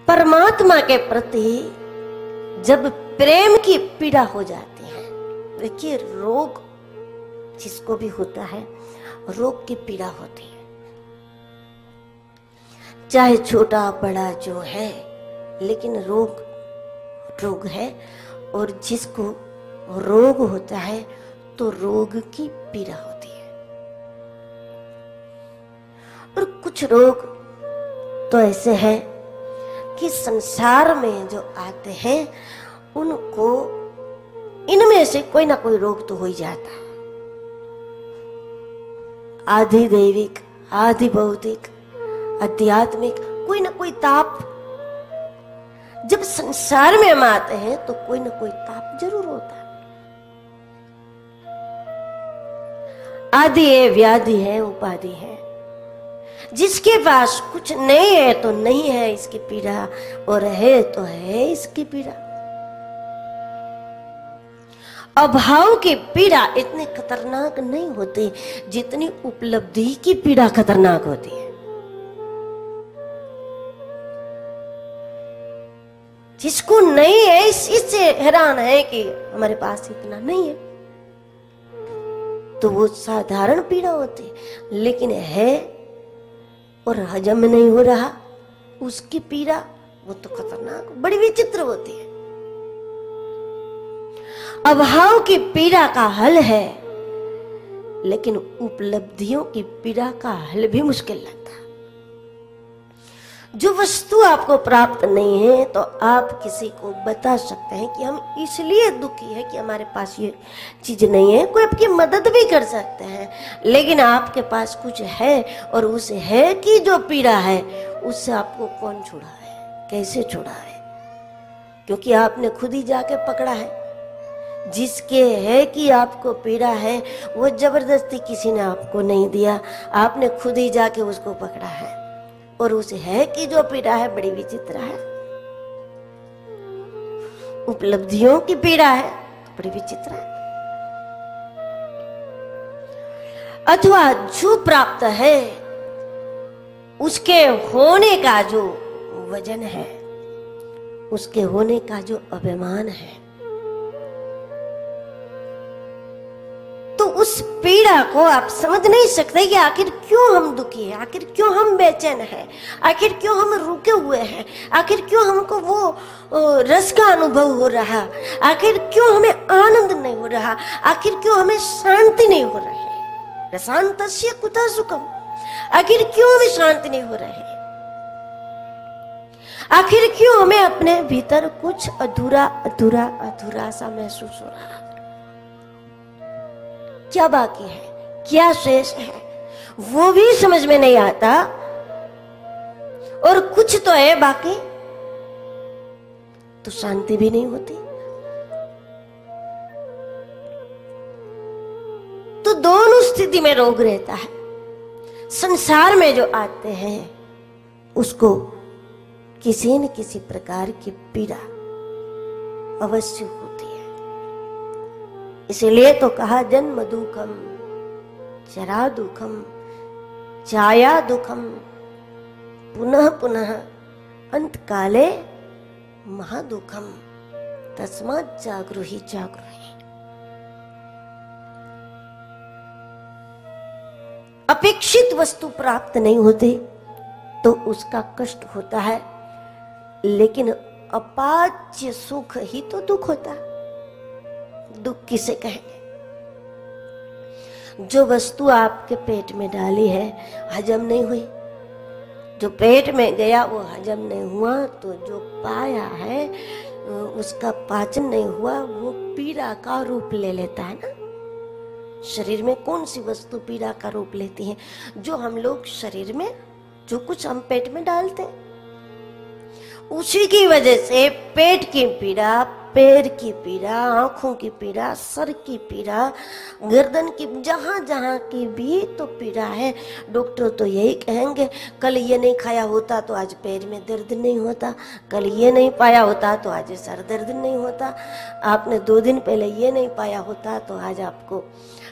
परमात्मा के प्रति जब प्रेम की पीड़ा हो जाती है, देखिए रोग जिसको भी होता है, रोग की पीड़ा होती है, चाहे छोटा बड़ा जो है, लेकिन रोग रोग है। और जिसको रोग होता है तो रोग की पीड़ा होती है। और कुछ रोग तो ऐसे हैं कि संसार में जो आते हैं उनको इनमें से कोई ना कोई रोग तो हो ही जाता है। आधि दैविक, आधि भौतिक, आध्यात्मिक, कोई ना कोई ताप जब संसार में हम आते हैं तो कोई ना कोई ताप जरूर होता है। आदि है, व्याधि है, उपाधि है। जिसके पास कुछ नहीं है तो नहीं है इसकी पीड़ा, और है तो है इसकी पीड़ा। अभाव की पीड़ा इतनी खतरनाक नहीं होती जितनी उपलब्धि की पीड़ा खतरनाक होती है। जिसको नहीं है इससे हैरान है कि हमारे पास इतना नहीं है, तो वो साधारण पीड़ा होती है। लेकिन है और हजम नहीं हो रहा उसकी पीड़ा, वो तो खतरनाक, बड़ी विचित्र होती है। अभाव की पीड़ा का हल है, लेकिन उपलब्धियों की पीड़ा का हल भी मुश्किल लगता है। जो वस्तु आपको प्राप्त नहीं है तो आप किसी को बता सकते हैं कि हम इसलिए दुखी है कि हमारे पास ये चीज नहीं है, कोई आपकी मदद भी कर सकते हैं। लेकिन आपके पास कुछ है और उस है की जो पीड़ा है उससे आपको कौन छुड़ा है, कैसे छुड़ा है? क्योंकि आपने खुद ही जाके पकड़ा है। जिसके है कि आपको पीड़ा है वो जबरदस्ती किसी ने आपको नहीं दिया, आपने खुद ही जाके उसको पकड़ा है। और उस है कि जो पीड़ा है बड़ी विचित्र है, उपलब्धियों की पीड़ा है बड़ी विचित्र है। अथवा जो प्राप्त है उसके होने का जो वजन है, उसके होने का जो अभिमान है, तो उस पीड़ा को आप समझ नहीं सकते कि आखिर क्यों हम दुखी हैं, आखिर क्यों हम बेचैन हैं, आखिर क्यों हम रुके हुए हैं, आखिर क्यों हमको वो रस का अनुभव हो रहा, आखिर क्यों हमें आनंद नहीं हो रहा, आखिर क्यों हमें शांति नहीं हो रही है। रसान्तस्य कुतः सुखम, आखिर क्यों हमें शांति नहीं हो रही है, आखिर क्यों हमें अपने भीतर कुछ अधूरा अधूरा अधूरा सा महसूस हो रहा है। क्या बाकी है, क्या शेष है, वो भी समझ में नहीं आता। और कुछ तो है बाकी, तो शांति भी नहीं होती। तो दोनों स्थिति में रोग रहता है। संसार में जो आते हैं उसको किसी न किसी प्रकार की पीड़ा अवश्य होती है। इसीलिए तो कहा जन्म दुखम, जरा दुखम, छाया दुखम, पुनः पुनः अंत काले महादुखम, तस्मात् जागृहि जागृहि। अपेक्षित वस्तु प्राप्त नहीं होती तो उसका कष्ट होता है, लेकिन अपाच्य सुख ही तो दुख होता है। दुख किसे कहेंगे? जो वस्तु आपके पेट में डाली है हजम नहीं हुई, जो पेट में गया वो हजम नहीं हुआ, तो जो पाया है उसका पाचन नहीं हुआ, वो पीड़ा का रूप ले लेता है ना। शरीर में कौन सी वस्तु पीड़ा का रूप लेती है? जो हम लोग शरीर में जो कुछ हम पेट में डालते हैं उसी की वजह से पेट की पीड़ा, पैर की पीड़ा, आंखों की पीड़ा, सर की पीड़ा, गर्दन की, जहां जहां की भी तो पीड़ा है। डॉक्टर तो यही कहेंगे कल ये नहीं खाया होता तो आज पैर में दर्द नहीं होता, कल ये नहीं पाया होता तो आज सर दर्द नहीं होता, आपने 2 दिन पहले ये नहीं पाया होता तो आज आपको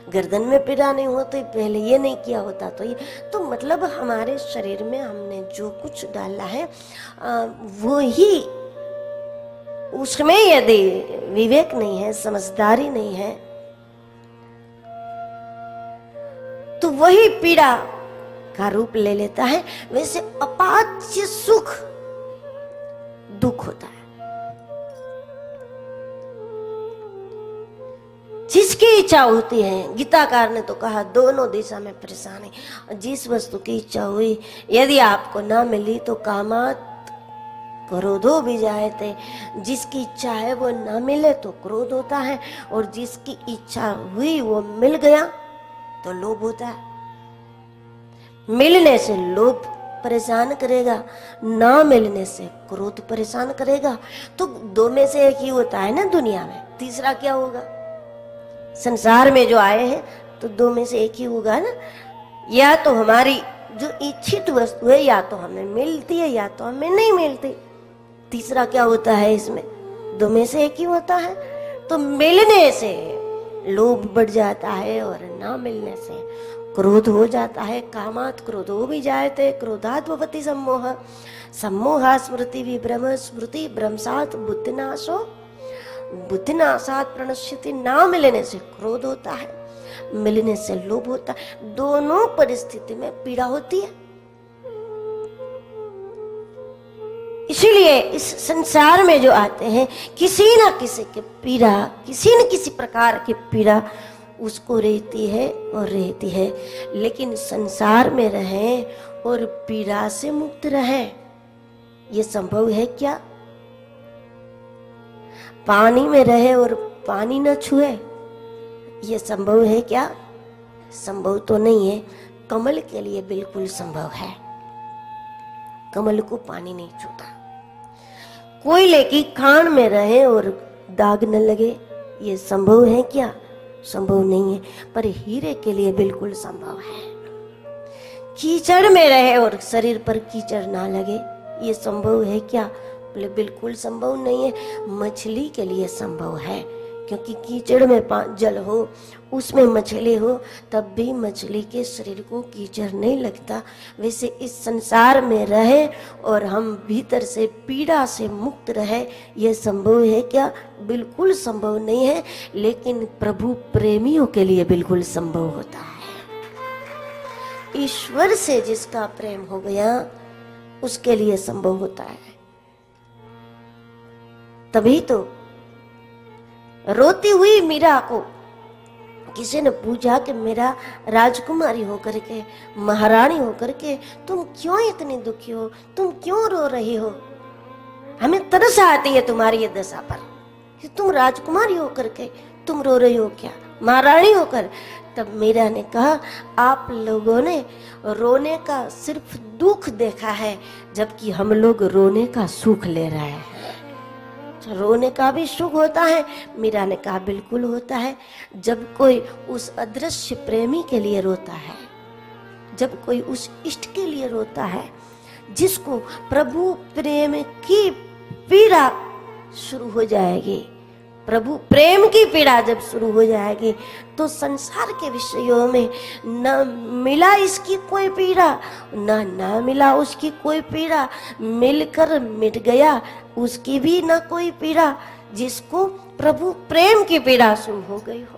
गर्दन में पीड़ा नहीं हो तो पहले ये नहीं किया होता तो ये, तो मतलब हमारे शरीर में हमने जो कुछ डाला है वो ही, उसमें यदि विवेक नहीं है, समझदारी नहीं है, तो वही पीड़ा का रूप ले लेता है। वैसे अपाच्य सुख दुख होता है। जिसकी इच्छा होती है, गीताकार ने तो कहा दोनों दिशा में परेशानी। जिस वस्तु की इच्छा हुई यदि आपको ना मिली तो कामात क्रोधो भी जायते। जिसकी इच्छा है वो ना मिले तो क्रोध होता है, और जिसकी इच्छा हुई वो मिल गया तो लोभ होता है। मिलने से लोभ परेशान करेगा, ना मिलने से क्रोध परेशान करेगा। तो दो में से एक ही होता है ना दुनिया में, तीसरा क्या होगा? संसार में जो आए हैं तो दो में से एक ही होगा ना। या तो हमारी जो इच्छित वस्तु है या तो हमें मिलती है या तो हमें नहीं मिलती। तीसरा क्या होता है इसमें? दो में से एक ही होता है। तो मिलने से लोभ बढ़ जाता है और ना मिलने से क्रोध हो जाता है। कामात क्रोधो भी जायते, क्रोधात् भवति सम्मोह, सम्मोहा स्मृति विभ्रम, स्मृति भ्रंशात् बुद्धिनाशो, बुद्धिनाशात् प्रणश्यति। ना मिलने से क्रोध होता है, मिलने से लोभ होता है। दोनों परिस्थिति में पीड़ा होती है। इसीलिए इस संसार में जो आते हैं किसी ना किसी की पीड़ा, किसी न किसी प्रकार की पीड़ा उसको रहती है और रहती है। लेकिन संसार में रहें और पीड़ा से मुक्त रहें, ये संभव है क्या? पानी में रहे और पानी न छुए, ये संभव है क्या? संभव तो नहीं है। कमल के लिए बिल्कुल संभव है। कमल को पानी नहीं छूता। कोयले की खान में रहे और दाग न लगे, ये संभव है क्या? संभव नहीं है। पर हीरे के लिए बिल्कुल संभव है। कीचड़ में रहे और शरीर पर कीचड़ ना लगे, ये संभव है क्या? बोले बिल्कुल संभव नहीं है। मछली के लिए संभव है, क्योंकि कीचड़ में जल हो, उसमें मछली हो, तब भी मछली के शरीर को कीचड़ नहीं लगता। वैसे इस संसार में रहे और हम भीतर से पीड़ा से मुक्त रहे, यह संभव है क्या? बिल्कुल संभव नहीं है। लेकिन प्रभु प्रेमियों के लिए बिल्कुल संभव होता है। ईश्वर से जिसका प्रेम हो गया उसके लिए संभव होता है। तभी तो रोती हुई मीरा को किसी ने पूछा कि मेरा राजकुमारी होकर के, महारानी होकर के तुम क्यों इतनी दुखी हो, तुम क्यों रो रही हो? हमें तरस आती है तुम्हारी ये दशा पर कि तुम राजकुमारी होकर के तुम रो रही हो क्या, महारानी होकर? तब मीरा ने कहा आप लोगों ने रोने का सिर्फ दुख देखा है, जबकि हम लोग रोने का सुख ले रहे हैं। रोने का भी सुख होता है। मीरा ने कहा बिल्कुल होता है। जब कोई उस अदृश्य प्रेमी के लिए रोता है, जब कोई उस इष्ट के लिए रोता है, जिसको प्रभु प्रेम की पीड़ा शुरू हो जाएगी, प्रभु प्रेम की पीड़ा जब शुरू हो जाएगी, तो संसार के विषयों में न मिला इसकी कोई पीड़ा, ना मिला उसकी कोई पीड़ा, मिलकर मिट गया उसकी भी ना कोई पीड़ा, जिसको प्रभु प्रेम की पीड़ा शुरू हो गई हो।